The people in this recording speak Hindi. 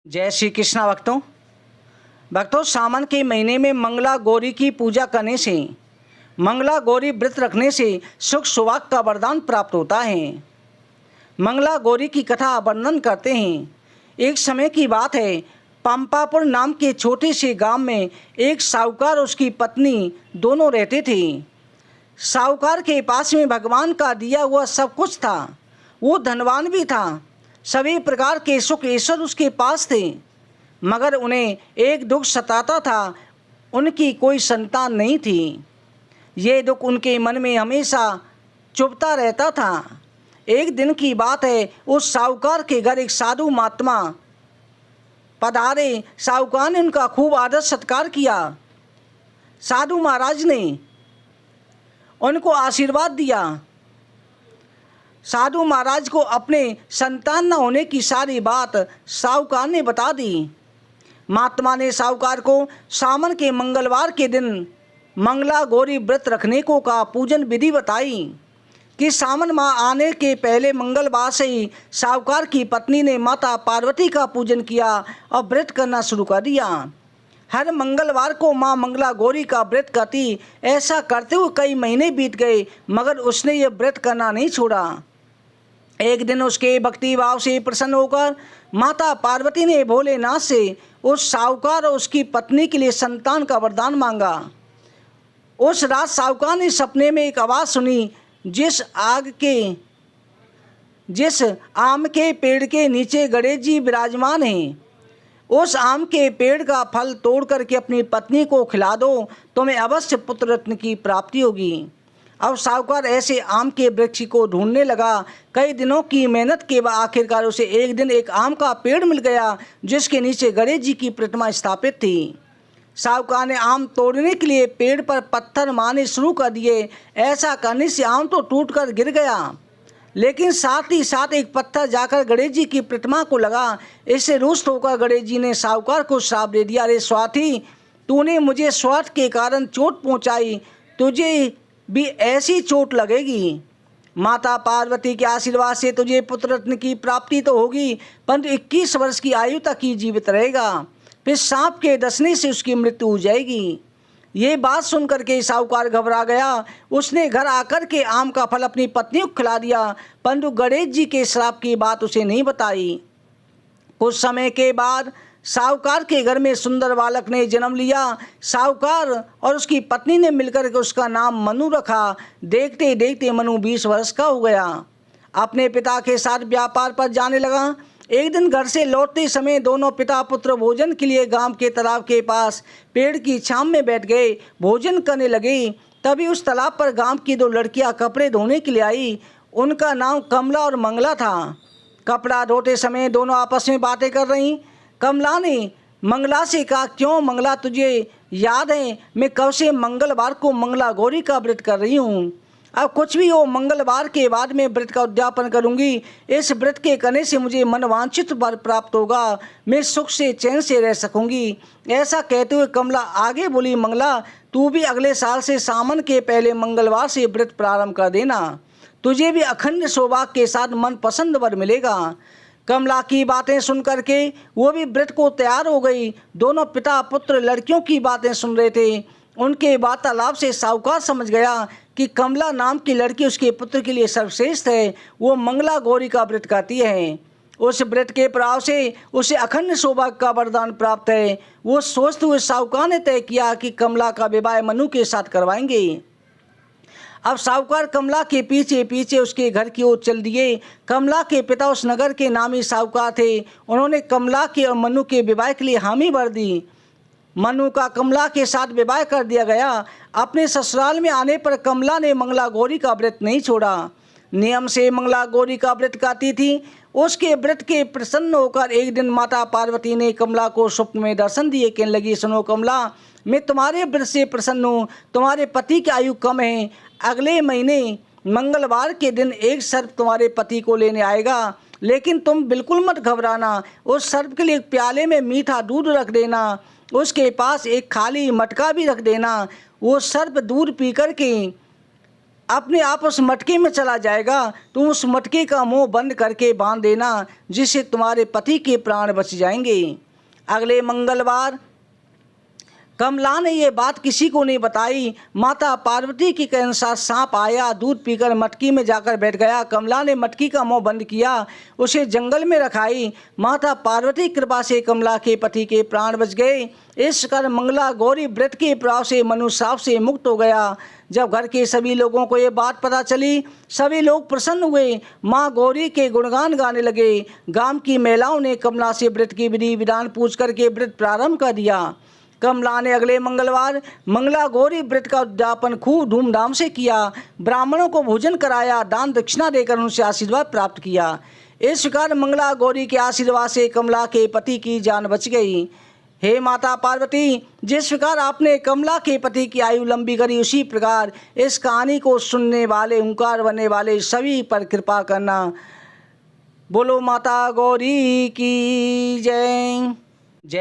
जय श्री कृष्णा। भक्तों सावन के महीने में मंगला गौरी की पूजा करने से, मंगला गौरी व्रत रखने से सुख सौभाग्य का वरदान प्राप्त होता है। मंगला गौरी की कथा वर्णन करते हैं। एक समय की बात है, पंपापुर नाम के छोटे से गांव में एक साहूकार और उसकी पत्नी दोनों रहते थे। साहूकार के पास में भगवान का दिया हुआ सब कुछ था। वो धनवान भी था, सभी प्रकार के सुख ऐश्वर्य उसके पास थे, मगर उन्हें एक दुख सताता था, उनकी कोई संतान नहीं थी। ये दुख उनके मन में हमेशा चुभता रहता था। एक दिन की बात है, उस साहूकार के घर एक साधु महात्मा पधारे। साहूकार ने उनका खूब आदर सत्कार किया। साधु महाराज ने उनको आशीर्वाद दिया। साधु महाराज को अपने संतान न होने की सारी बात साहूकार ने बता दी। महात्मा ने साहूकार को सावन के मंगलवार के दिन मंगला गौरी व्रत रखने को कहा। पूजन विधि बताई कि सावन माह आने के पहले मंगलवार से ही साहूकार की पत्नी ने माता पार्वती का पूजन किया और व्रत करना शुरू कर दिया। हर मंगलवार को माँ मंगला गौरी का व्रत करती। ऐसा करते हुए कई महीने बीत गए, मगर उसने ये व्रत करना नहीं छोड़ा। एक दिन उसके भक्ति भाव से प्रसन्न होकर माता पार्वती ने भोलेनाथ से उस साहूकार और उसकी पत्नी के लिए संतान का वरदान मांगा। उस रात साहूकार ने सपने में एक आवाज़ सुनी, जिस आम के पेड़ के नीचे गणेश जी विराजमान हैं, उस आम के पेड़ का फल तोड़ करके अपनी पत्नी को खिला दो, तुम्हें अवश्य पुत्र रत्न की प्राप्ति होगी। अब साहूकार ऐसे आम के वृक्ष को ढूंढने लगा। कई दिनों की मेहनत के बाद आखिरकार उसे एक दिन एक आम का पेड़ मिल गया, जिसके नीचे गणेश जी की प्रतिमा स्थापित थी। साहूकार ने आम तोड़ने के लिए पेड़ पर पत्थर मारने शुरू कर दिए। ऐसा करने से आम तो टूटकर गिर गया, लेकिन साथ ही साथ एक पत्थर जाकर गणेश जी की प्रतिमा को लगा। इससे रुष्ट होकर गणेश जी ने साहूकार को श्राप दे दिया, अरे स्वार्थी, तूने मुझे स्वार्थ के कारण चोट पहुंचाई, तुझे भी ऐसी चोट लगेगी। माता पार्वती के आशीर्वाद से तुझे पुत्र रत्न की प्राप्ति तो होगी, परंतु 21 वर्ष की आयु तक ही जीवित रहेगा, फिर सांप के डसने से उसकी मृत्यु हो जाएगी। ये बात सुनकर के साहूकार घबरा गया। उसने घर आकर के आम का फल अपनी पत्नी को खिला दिया, परंतु गणेश जी के श्राप की बात उसे नहीं बताई। कुछ समय के बाद साहूकार के घर में सुंदर बालक ने जन्म लिया। साहूकार और उसकी पत्नी ने मिलकर के उसका नाम मनु रखा। देखते देखते मनु 20 वर्ष का हो गया। अपने पिता के साथ व्यापार पर जाने लगा। एक दिन घर से लौटते समय दोनों पिता पुत्र भोजन के लिए गांव के तालाब के पास पेड़ की छांव में बैठ गए। भोजन करने लगे, तभी उस तालाब पर गांव की 2 लड़कियां कपड़े धोने के लिए आई। उनका नाम कमला और मंगला था। कपड़ा धोते समय दोनों आपस में बातें कर रहीं। कमला ने मंगला से कहा, क्यों मंगला, तुझे याद है मैं कब से मंगलवार को मंगला गौरी का व्रत कर रही हूँ। अब कुछ भी हो, मंगलवार के बाद मैं व्रत का उद्यापन करूँगी। इस व्रत के करने से मुझे मनवांछित वर प्राप्त होगा, मैं सुख से चैन से रह सकूँगी। ऐसा कहते हुए कमला आगे बोली, मंगला, तू भी अगले साल से सावन के पहले मंगलवार से व्रत प्रारंभ कर देना, तुझे भी अखंड सौभाग्य के साथ मनपसंद वर मिलेगा। कमला की बातें सुन करके वो भी व्रत को तैयार हो गई। दोनों पिता पुत्र लड़कियों की बातें सुन रहे थे। उनके वार्तालाप से साहूकार समझ गया कि कमला नाम की लड़की उसके पुत्र के लिए सर्वश्रेष्ठ है। वो मंगला गौरी का व्रत करती है। उस व्रत के प्रभाव से उसे अखंड सौभाग्य का वरदान प्राप्त है। वो सोचते हुए साहूकार ने तय किया कि कमला का विवाह मनु के साथ करवाएंगे। अब साहूकार कमला के पीछे पीछे उसके घर की ओर चल दिए। कमला के पिता उस नगर के नामी साहूकार थे। उन्होंने कमला के और मनु के विवाह के लिए हामी भर दी। मनु का कमला के साथ विवाह कर दिया गया। अपने ससुराल में आने पर कमला ने मंगला गौरी का व्रत नहीं छोड़ा। नियम से मंगला गौरी का व्रत करती थी। उसके व्रत के प्रसन्न होकर एक दिन माता पार्वती ने कमला को स्वप्न में दर्शन दिए। कहने लगी, सुनो कमला, मैं तुम्हारे व्रत से प्रसन्न हूँ। तुम्हारे पति की आयु कम है। अगले महीने मंगलवार के दिन एक सर्प तुम्हारे पति को लेने आएगा, लेकिन तुम बिल्कुल मत घबराना। उस सर्प के लिए एक प्याले में मीठा दूध रख देना, उसके पास एक खाली मटका भी रख देना। वो सर्प दूध पी कर के अपने आप उस मटके में चला जाएगा। तुम उस मटके का मुंह बंद करके बांध देना, जिससे तुम्हारे पति के प्राण बच जाएंगे। अगले मंगलवार कमला ने ये बात किसी को नहीं बताई। माता पार्वती के अनुसार सांप आया, दूध पीकर मटकी में जाकर बैठ गया। कमला ने मटकी का मुंह बंद किया, उसे जंगल में रखाई। माता पार्वती की कृपा से कमला के पति के प्राण बच गए। इस प्रकार मंगला गौरी व्रत के प्रभाव से मनुष्य शाप से मुक्त हो गया। जब घर के सभी लोगों को ये बात पता चली, सभी लोग प्रसन्न हुए, माँ गौरी के गुणगान गाने लगे। गांव की महिलाओं ने कमला से व्रत की विधि विधान पूछ करके व्रत प्रारंभ कर दिया। कमला ने अगले मंगलवार मंगला गौरी व्रत का उद्यापन खूब धूमधाम से किया। ब्राह्मणों को भोजन कराया, दान दक्षिणा देकर उनसे आशीर्वाद प्राप्त किया। इस प्रकार मंगला गौरी के आशीर्वाद से कमला के पति की जान बच गई। हे माता पार्वती, जिस प्रकार आपने कमला के पति की आयु लंबी करी, उसी प्रकार इस कहानी को सुनने वाले, ओंकार बनने वाले सभी पर कृपा करना। बोलो माता गौरी की जय।